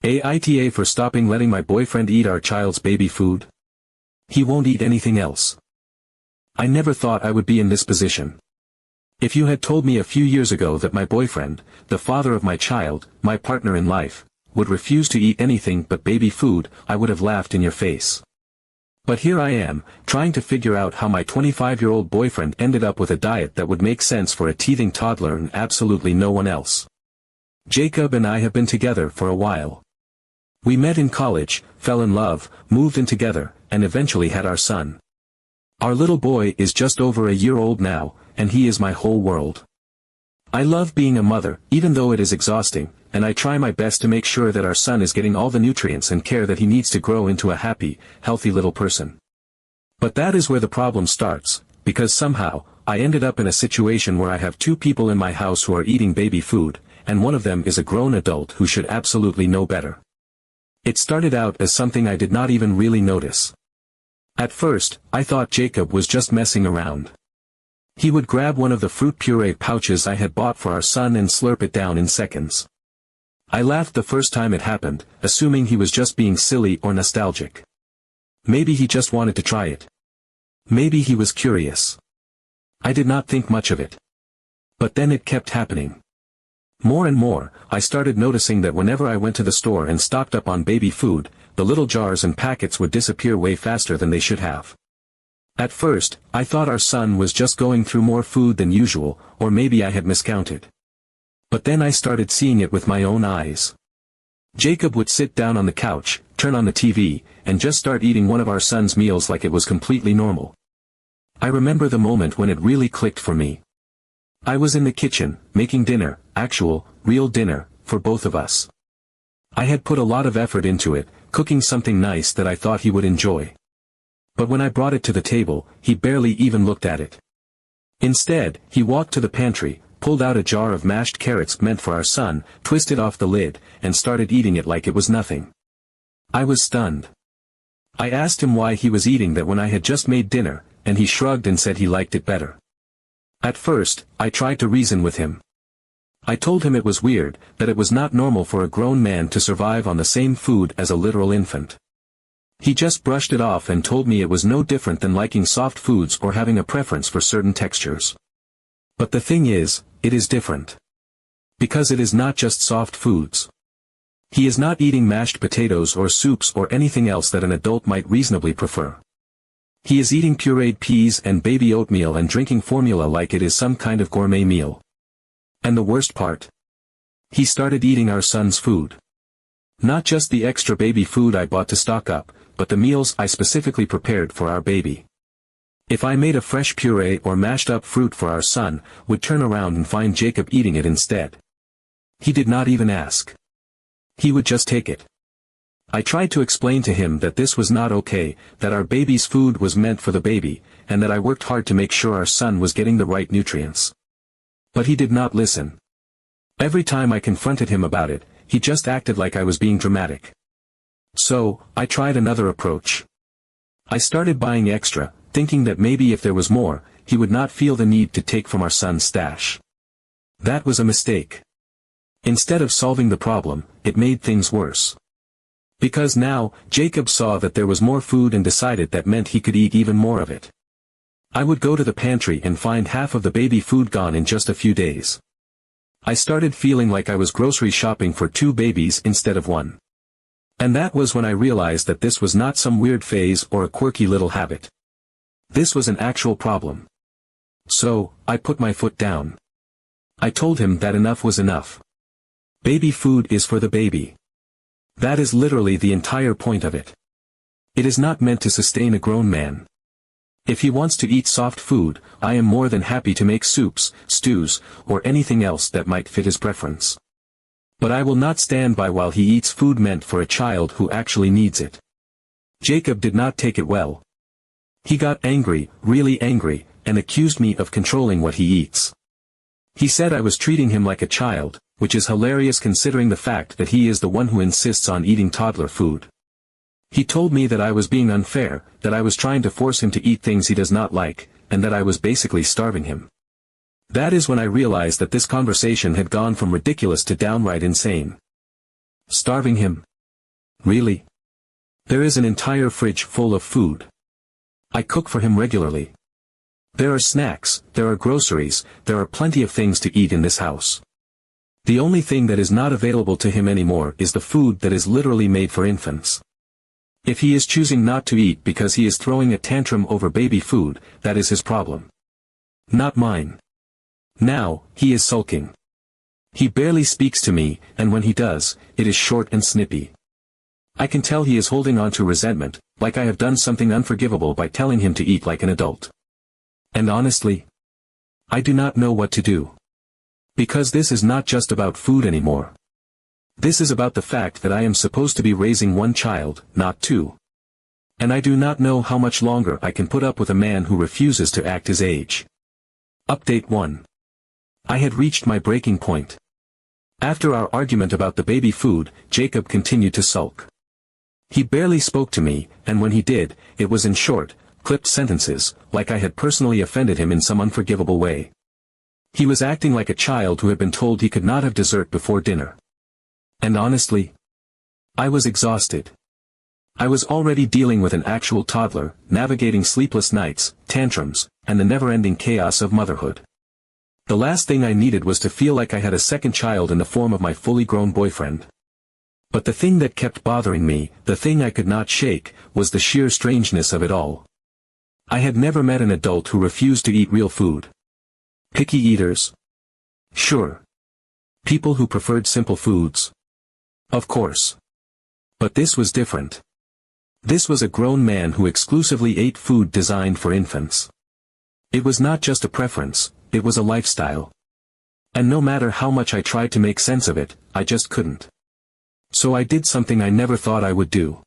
AITA for stopping letting my boyfriend eat our child's baby food. He won't eat anything else. I never thought I would be in this position. If you had told me a few years ago that my boyfriend, the father of my child, my partner in life, would refuse to eat anything but baby food, I would have laughed in your face. But here I am, trying to figure out how my 25-year-old boyfriend ended up with a diet that would make sense for a teething toddler and absolutely no one else. Jacob and I have been together for a while. We met in college, fell in love, moved in together, and eventually had our son. Our little boy is just over a year old now, and he is my whole world. I love being a mother, even though it is exhausting, and I try my best to make sure that our son is getting all the nutrients and care that he needs to grow into a happy, healthy little person. But that is where the problem starts, because somehow, I ended up in a situation where I have two people in my house who are eating baby food, and one of them is a grown adult who should absolutely know better. It started out as something I did not even really notice. At first, I thought Jacob was just messing around. He would grab one of the fruit puree pouches I had bought for our son and slurp it down in seconds. I laughed the first time it happened, assuming he was just being silly or nostalgic. Maybe he just wanted to try it. Maybe he was curious. I did not think much of it. But then it kept happening. More and more, I started noticing that whenever I went to the store and stocked up on baby food, the little jars and packets would disappear way faster than they should have. At first, I thought our son was just going through more food than usual, or maybe I had miscounted. But then I started seeing it with my own eyes. Jacob would sit down on the couch, turn on the TV, and just start eating one of our son's meals like it was completely normal. I remember the moment when it really clicked for me. I was in the kitchen, making dinner, actual, real dinner, for both of us. I had put a lot of effort into it, cooking something nice that I thought he would enjoy. But when I brought it to the table, he barely even looked at it. Instead, he walked to the pantry, pulled out a jar of mashed carrots meant for our son, twisted off the lid, and started eating it like it was nothing. I was stunned. I asked him why he was eating that when I had just made dinner, and he shrugged and said he liked it better. At first, I tried to reason with him. I told him it was weird, that it was not normal for a grown man to survive on the same food as a literal infant. He just brushed it off and told me it was no different than liking soft foods or having a preference for certain textures. But the thing is, it is different. Because it is not just soft foods. He is not eating mashed potatoes or soups or anything else that an adult might reasonably prefer. He is eating pureed peas and baby oatmeal and drinking formula like it is some kind of gourmet meal. And the worst part? He started eating our son's food. Not just the extra baby food I bought to stock up, but the meals I specifically prepared for our baby. If I made a fresh puree or mashed up fruit for our son, would turn around and find Jacob eating it instead. He did not even ask. He would just take it. I tried to explain to him that this was not okay, that our baby's food was meant for the baby, and that I worked hard to make sure our son was getting the right nutrients. But he did not listen. Every time I confronted him about it, he just acted like I was being dramatic. So, I tried another approach. I started buying extra, thinking that maybe if there was more, he would not feel the need to take from our son's stash. That was a mistake. Instead of solving the problem, it made things worse. Because now, Jacob saw that there was more food and decided that meant he could eat even more of it. I would go to the pantry and find half of the baby food gone in just a few days. I started feeling like I was grocery shopping for two babies instead of one. And that was when I realized that this was not some weird phase or a quirky little habit. This was an actual problem. So, I put my foot down. I told him that enough was enough. Baby food is for the baby. That is literally the entire point of it. It is not meant to sustain a grown man. If he wants to eat soft food, I am more than happy to make soups, stews, or anything else that might fit his preference. But I will not stand by while he eats food meant for a child who actually needs it. Jacob did not take it well. He got angry, really angry, and accused me of controlling what he eats. He said I was treating him like a child, which is hilarious considering the fact that he is the one who insists on eating toddler food. He told me that I was being unfair, that I was trying to force him to eat things he does not like, and that I was basically starving him. That is when I realized that this conversation had gone from ridiculous to downright insane. Starving him? Really? There is an entire fridge full of food. I cook for him regularly. There are snacks, there are groceries, there are plenty of things to eat in this house. The only thing that is not available to him anymore is the food that is literally made for infants. If he is choosing not to eat because he is throwing a tantrum over baby food, that is his problem. Not mine. Now, he is sulking. He barely speaks to me, and when he does, it is short and snippy. I can tell he is holding on to resentment, like I have done something unforgivable by telling him to eat like an adult. And honestly, I do not know what to do. Because this is not just about food anymore. This is about the fact that I am supposed to be raising one child, not two. And I do not know how much longer I can put up with a man who refuses to act his age. Update 1. I had reached my breaking point. After our argument about the baby food, Jacob continued to sulk. He barely spoke to me, and when he did, it was in short, clipped sentences, like I had personally offended him in some unforgivable way. He was acting like a child who had been told he could not have dessert before dinner. And honestly, I was exhausted. I was already dealing with an actual toddler, navigating sleepless nights, tantrums, and the never-ending chaos of motherhood. The last thing I needed was to feel like I had a second child in the form of my fully grown boyfriend. But the thing that kept bothering me, the thing I could not shake, was the sheer strangeness of it all. I had never met an adult who refused to eat real food. Picky eaters? Sure. People who preferred simple foods? Of course. But this was different. This was a grown man who exclusively ate food designed for infants. It was not just a preference, it was a lifestyle. And no matter how much I tried to make sense of it, I just couldn't. So I did something I never thought I would do.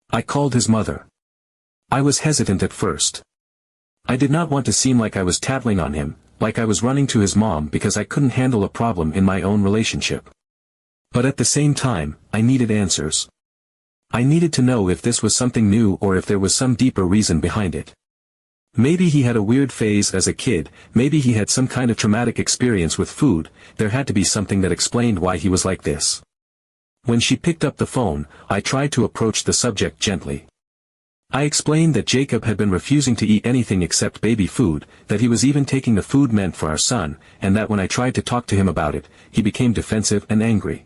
I called his mother. I was hesitant at first. I did not want to seem like I was tattling on him, like I was running to his mom because I couldn't handle a problem in my own relationship. But at the same time, I needed answers. I needed to know if this was something new or if there was some deeper reason behind it. Maybe he had a weird phase as a kid, maybe he had some kind of traumatic experience with food, there had to be something that explained why he was like this. When she picked up the phone, I tried to approach the subject gently. I explained that Jacob had been refusing to eat anything except baby food, that he was even taking the food meant for our son, and that when I tried to talk to him about it, he became defensive and angry.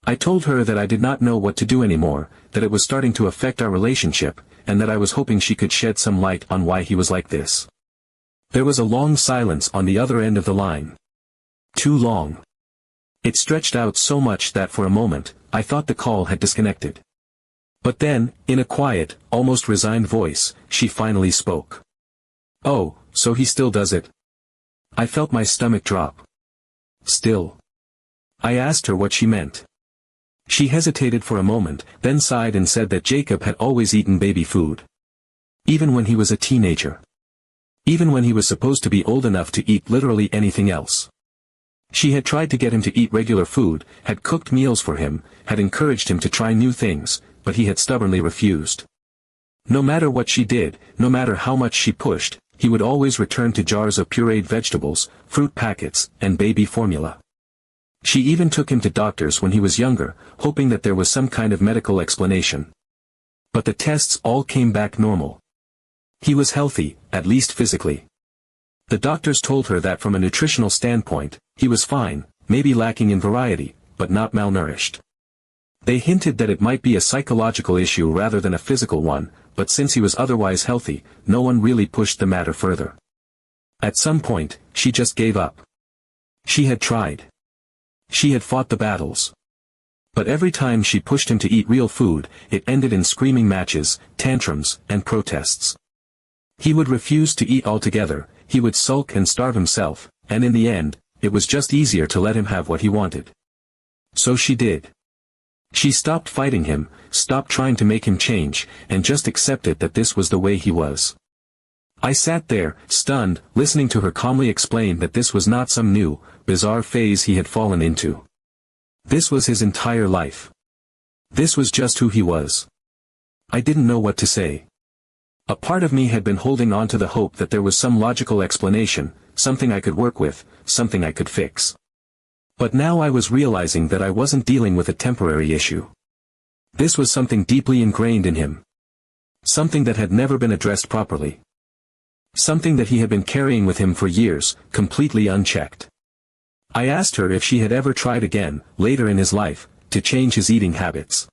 I told her that I did not know what to do anymore, that it was starting to affect our relationship, and that I was hoping she could shed some light on why he was like this. There was a long silence on the other end of the line. Too long. It stretched out so much that for a moment, I thought the call had disconnected. But then, in a quiet, almost resigned voice, she finally spoke. "Oh, so he still does it?" I felt my stomach drop. Still. I asked her what she meant. She hesitated for a moment, then sighed and said that Jacob had always eaten baby food. Even when he was a teenager. Even when he was supposed to be old enough to eat literally anything else. She had tried to get him to eat regular food, had cooked meals for him, had encouraged him to try new things, but he had stubbornly refused. No matter what she did, no matter how much she pushed, he would always return to jars of pureed vegetables, fruit packets, and baby formula. She even took him to doctors when he was younger, hoping that there was some kind of medical explanation. But the tests all came back normal. He was healthy, at least physically. The doctors told her that from a nutritional standpoint, he was fine, maybe lacking in variety, but not malnourished. They hinted that it might be a psychological issue rather than a physical one, but since he was otherwise healthy, no one really pushed the matter further. At some point, she just gave up. She had tried. She had fought the battles. But every time she pushed him to eat real food, it ended in screaming matches, tantrums, and protests. He would refuse to eat altogether, he would sulk and starve himself, and in the end, it was just easier to let him have what he wanted. So she did. She stopped fighting him, stopped trying to make him change, and just accepted that this was the way he was. I sat there, stunned, listening to her calmly explain that this was not some new, bizarre phase he had fallen into. This was his entire life. This was just who he was. I didn't know what to say. A part of me had been holding on to the hope that there was some logical explanation, something I could work with, something I could fix. But now I was realizing that I wasn't dealing with a temporary issue. This was something deeply ingrained in him. Something that had never been addressed properly. Something that he had been carrying with him for years, completely unchecked. I asked her if she had ever tried again, later in his life, to change his eating habits.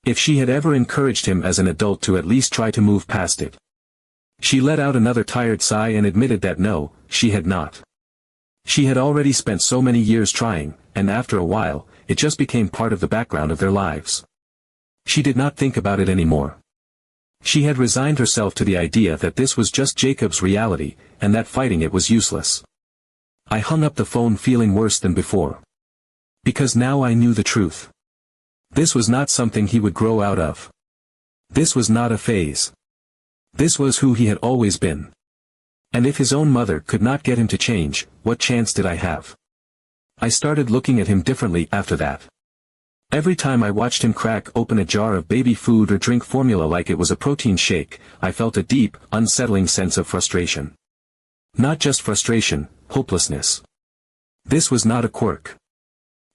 If she had ever encouraged him as an adult to at least try to move past it. She let out another tired sigh and admitted that no, she had not. She had already spent so many years trying, and after a while, it just became part of the background of their lives. She did not think about it anymore. She had resigned herself to the idea that this was just Jacob's reality, and that fighting it was useless. I hung up the phone feeling worse than before. Because now I knew the truth. This was not something he would grow out of. This was not a phase. This was who he had always been. And if his own mother could not get him to change, what chance did I have? I started looking at him differently after that. Every time I watched him crack open a jar of baby food or drink formula like it was a protein shake, I felt a deep, unsettling sense of frustration. Not just frustration, hopelessness. This was not a quirk.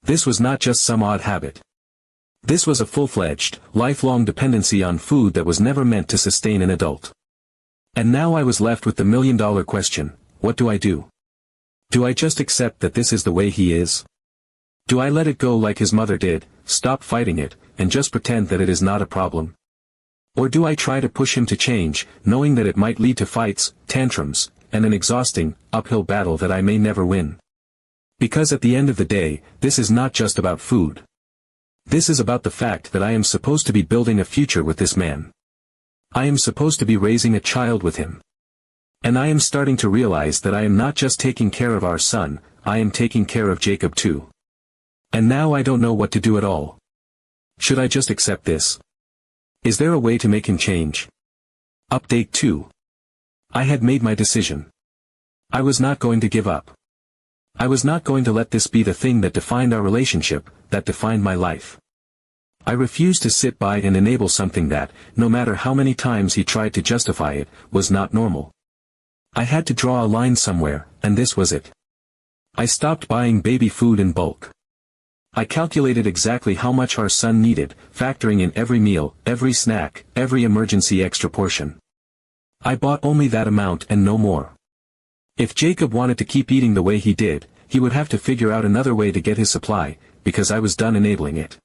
This was not just some odd habit. This was a full-fledged, lifelong dependency on food that was never meant to sustain an adult. And now I was left with the million-dollar question, what do I do? Do I just accept that this is the way he is? Do I let it go like his mother did, stop fighting it, and just pretend that it is not a problem? Or do I try to push him to change, knowing that it might lead to fights, tantrums, and an exhausting, uphill battle that I may never win? Because at the end of the day, this is not just about food. This is about the fact that I am supposed to be building a future with this man. I am supposed to be raising a child with him. And I am starting to realize that I am not just taking care of our son, I am taking care of Jacob too. And now I don't know what to do at all. Should I just accept this? Is there a way to make him change? Update 2. I had made my decision. I was not going to give up. I was not going to let this be the thing that defined our relationship, that defined my life. I refused to sit by and enable something that, no matter how many times he tried to justify it, was not normal. I had to draw a line somewhere, and this was it. I stopped buying baby food in bulk. I calculated exactly how much our son needed, factoring in every meal, every snack, every emergency extra portion. I bought only that amount and no more. If Jacob wanted to keep eating the way he did, he would have to figure out another way to get his supply, because I was done enabling it.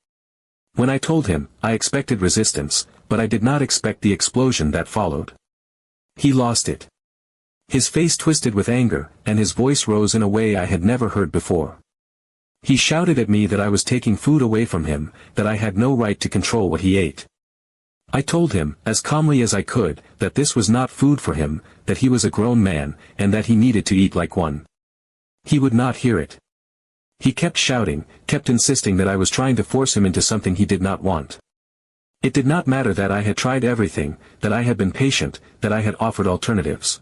When I told him, I expected resistance, but I did not expect the explosion that followed. He lost it. His face twisted with anger, and his voice rose in a way I had never heard before. He shouted at me that I was taking food away from him, that I had no right to control what he ate. I told him, as calmly as I could, that this was not food for him, that he was a grown man, and that he needed to eat like one. He would not hear it. He kept shouting, kept insisting that I was trying to force him into something he did not want. It did not matter that I had tried everything, that I had been patient, that I had offered alternatives.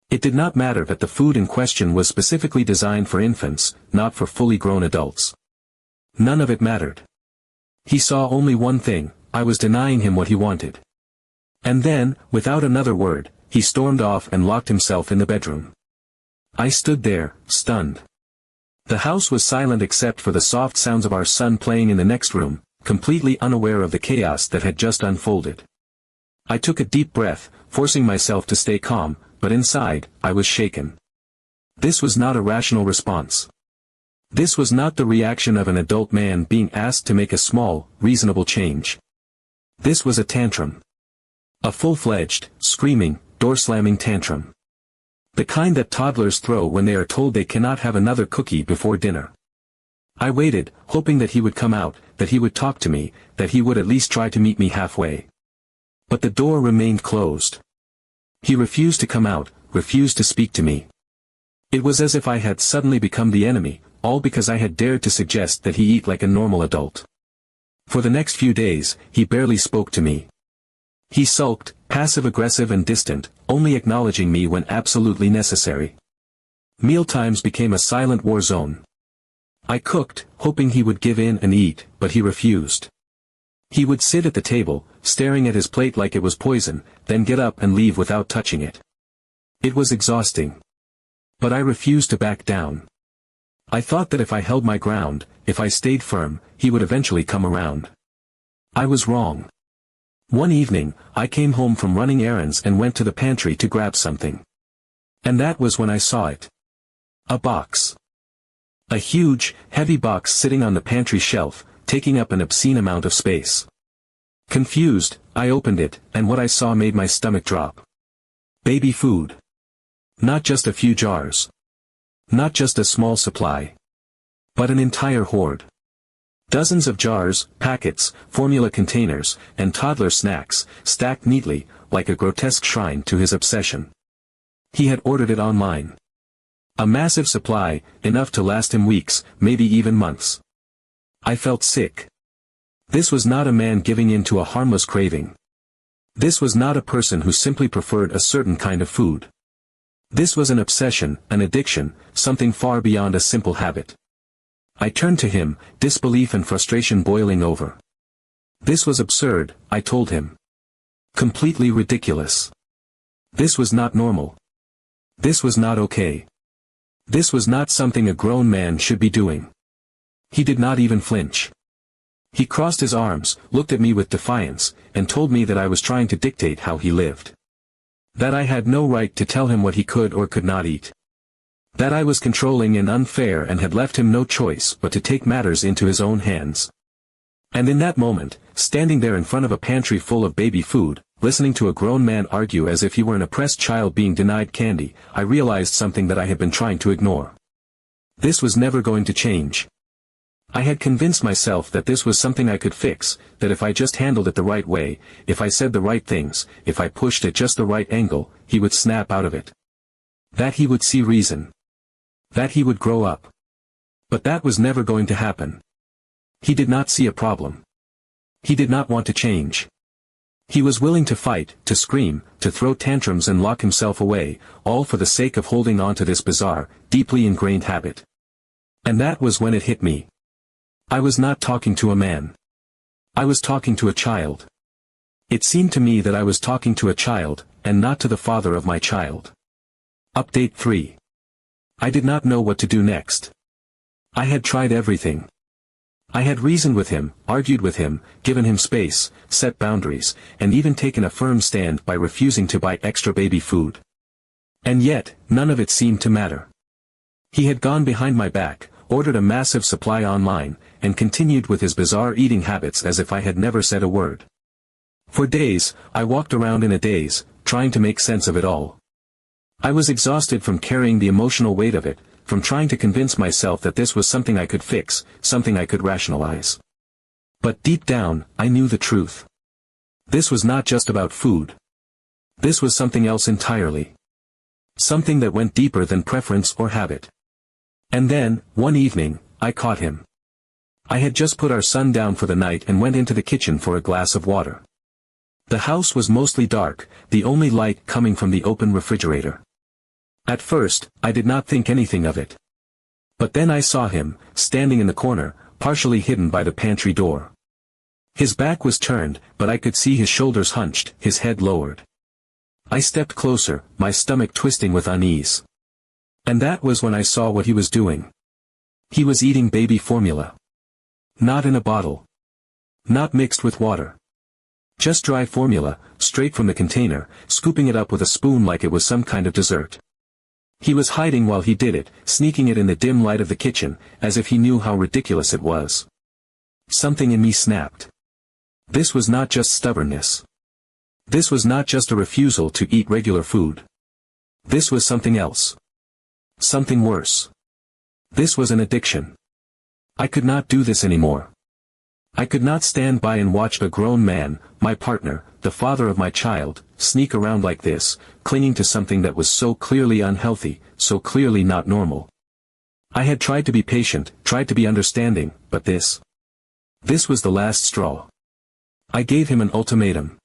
It did not matter that the food in question was specifically designed for infants, not for fully grown adults. None of it mattered. He saw only one thing: I was denying him what he wanted. And then, without another word, he stormed off and locked himself in the bedroom. I stood there, stunned. The house was silent except for the soft sounds of our son playing in the next room, completely unaware of the chaos that had just unfolded. I took a deep breath, forcing myself to stay calm, but inside, I was shaken. This was not a rational response. This was not the reaction of an adult man being asked to make a small, reasonable change. This was a tantrum. A full-fledged, screaming, door-slamming tantrum. The kind that toddlers throw when they are told they cannot have another cookie before dinner. I waited, hoping that he would come out, that he would talk to me, that he would at least try to meet me halfway. But the door remained closed. He refused to come out, refused to speak to me. It was as if I had suddenly become the enemy, all because I had dared to suggest that he eat like a normal adult. For the next few days, he barely spoke to me. He sulked, passive-aggressive and distant, only acknowledging me when absolutely necessary. Mealtimes became a silent war zone. I cooked, hoping he would give in and eat, but he refused. He would sit at the table, staring at his plate like it was poison, then get up and leave without touching it. It was exhausting. But I refused to back down. I thought that if I held my ground, if I stayed firm, he would eventually come around. I was wrong. One evening, I came home from running errands and went to the pantry to grab something. And that was when I saw it. A box. A huge, heavy box sitting on the pantry shelf, taking up an obscene amount of space. Confused, I opened it, and what I saw made my stomach drop. Baby food. Not just a few jars. Not just a small supply. But an entire hoard. Dozens of jars, packets, formula containers, and toddler snacks, stacked neatly, like a grotesque shrine to his obsession. He had ordered it online. A massive supply, enough to last him weeks, maybe even months. I felt sick. This was not a man giving in to a harmless craving. This was not a person who simply preferred a certain kind of food. This was an obsession, an addiction, something far beyond a simple habit. I turned to him, disbelief and frustration boiling over. This was absurd, I told him. Completely ridiculous. This was not normal. This was not okay. This was not something a grown man should be doing. He did not even flinch. He crossed his arms, looked at me with defiance, and told me that I was trying to dictate how he lived. That I had no right to tell him what he could or could not eat. That I was controlling and unfair and had left him no choice but to take matters into his own hands. And in that moment, standing there in front of a pantry full of baby food, listening to a grown man argue as if he were an oppressed child being denied candy, I realized something that I had been trying to ignore. This was never going to change. I had convinced myself that this was something I could fix, that if I just handled it the right way, if I said the right things, if I pushed at just the right angle, he would snap out of it. That he would see reason. That he would grow up. But that was never going to happen. He did not see a problem. He did not want to change. He was willing to fight, to scream, to throw tantrums and lock himself away, all for the sake of holding on to this bizarre, deeply ingrained habit. And that was when it hit me. I was not talking to a man. I was talking to a child. It seemed to me that I was talking to a child, and not to the father of my child. Update 3. I did not know what to do next. I had tried everything. I had reasoned with him, argued with him, given him space, set boundaries, and even taken a firm stand by refusing to buy extra baby food. And yet, none of it seemed to matter. He had gone behind my back, ordered a massive supply online, and continued with his bizarre eating habits as if I had never said a word. For days, I walked around in a daze, trying to make sense of it all. I was exhausted from carrying the emotional weight of it, from trying to convince myself that this was something I could fix, something I could rationalize. But deep down, I knew the truth. This was not just about food. This was something else entirely. Something that went deeper than preference or habit. And then, one evening, I caught him. I had just put our son down for the night and went into the kitchen for a glass of water. The house was mostly dark, the only light coming from the open refrigerator. At first, I did not think anything of it. But then I saw him, standing in the corner, partially hidden by the pantry door. His back was turned, but I could see his shoulders hunched, his head lowered. I stepped closer, my stomach twisting with unease. And that was when I saw what he was doing. He was eating baby formula. Not in a bottle. Not mixed with water. Just dry formula, straight from the container, scooping it up with a spoon like it was some kind of dessert. He was hiding while he did it, sneaking it in the dim light of the kitchen, as if he knew how ridiculous it was. Something in me snapped. This was not just stubbornness. This was not just a refusal to eat regular food. This was something else. Something worse. This was an addiction. I could not do this anymore. I could not stand by and watch a grown man, my partner, the father of my child, sneak around like this, clinging to something that was so clearly unhealthy, so clearly not normal. I had tried to be patient, tried to be understanding, but this was the last straw. I gave him an ultimatum.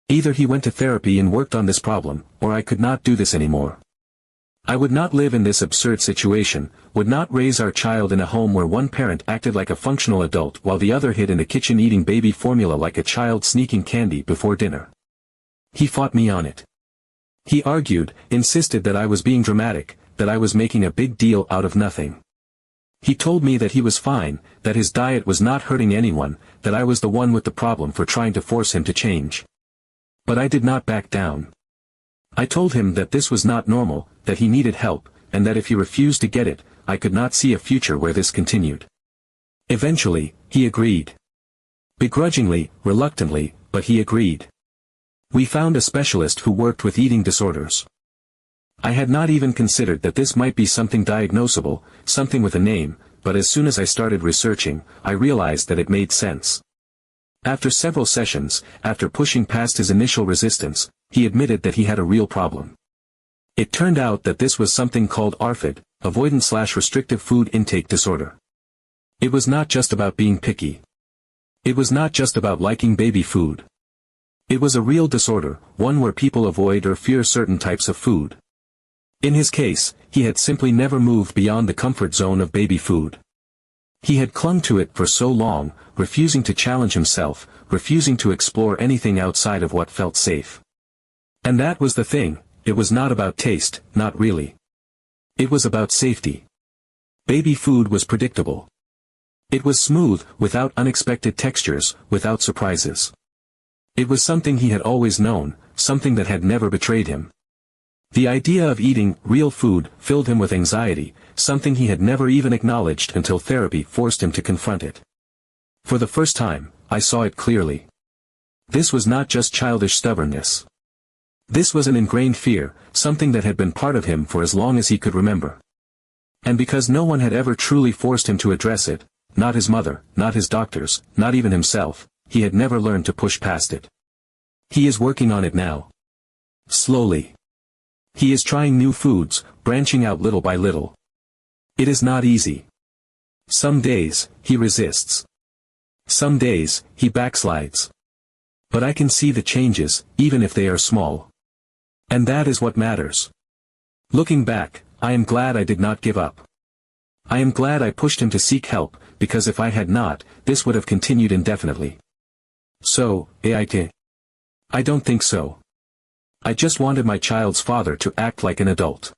Either he went to therapy and worked on this problem, or I could not do this anymore. I would not live in this absurd situation, would not raise our child in a home where one parent acted like a functional adult while the other hid in the kitchen eating baby formula like a child sneaking candy before dinner. He fought me on it. He argued, insisted that I was being dramatic, that I was making a big deal out of nothing. He told me that he was fine, that his diet was not hurting anyone, that I was the one with the problem for trying to force him to change. But I did not back down. I told him that this was not normal, that he needed help, and that if he refused to get it, I could not see a future where this continued. Eventually, he agreed. Begrudgingly, reluctantly, but he agreed. We found a specialist who worked with eating disorders. I had not even considered that this might be something diagnosable, something with a name, but as soon as I started researching, I realized that it made sense. After several sessions, after pushing past his initial resistance, he admitted that he had a real problem. It turned out that this was something called ARFID, Avoidance/Restrictive Food Intake Disorder. It was not just about being picky. It was not just about liking baby food. It was a real disorder, one where people avoid or fear certain types of food. In his case, he had simply never moved beyond the comfort zone of baby food. He had clung to it for so long, refusing to challenge himself, refusing to explore anything outside of what felt safe. And that was the thing, it was not about taste, not really. It was about safety. Baby food was predictable. It was smooth, without unexpected textures, without surprises. It was something he had always known, something that had never betrayed him. The idea of eating real food filled him with anxiety, something he had never even acknowledged until therapy forced him to confront it. For the first time, I saw it clearly. This was not just childish stubbornness. This was an ingrained fear, something that had been part of him for as long as he could remember. And because no one had ever truly forced him to address it, not his mother, not his doctors, not even himself, he had never learned to push past it. He is working on it now. Slowly. He is trying new foods, branching out little by little. It is not easy. Some days, he resists. Some days, he backslides. But I can see the changes, even if they are small. And that is what matters. Looking back, I am glad I did not give up. I am glad I pushed him to seek help, because if I had not, this would have continued indefinitely. So, AITA? I don't think so. I just wanted my child's father to act like an adult.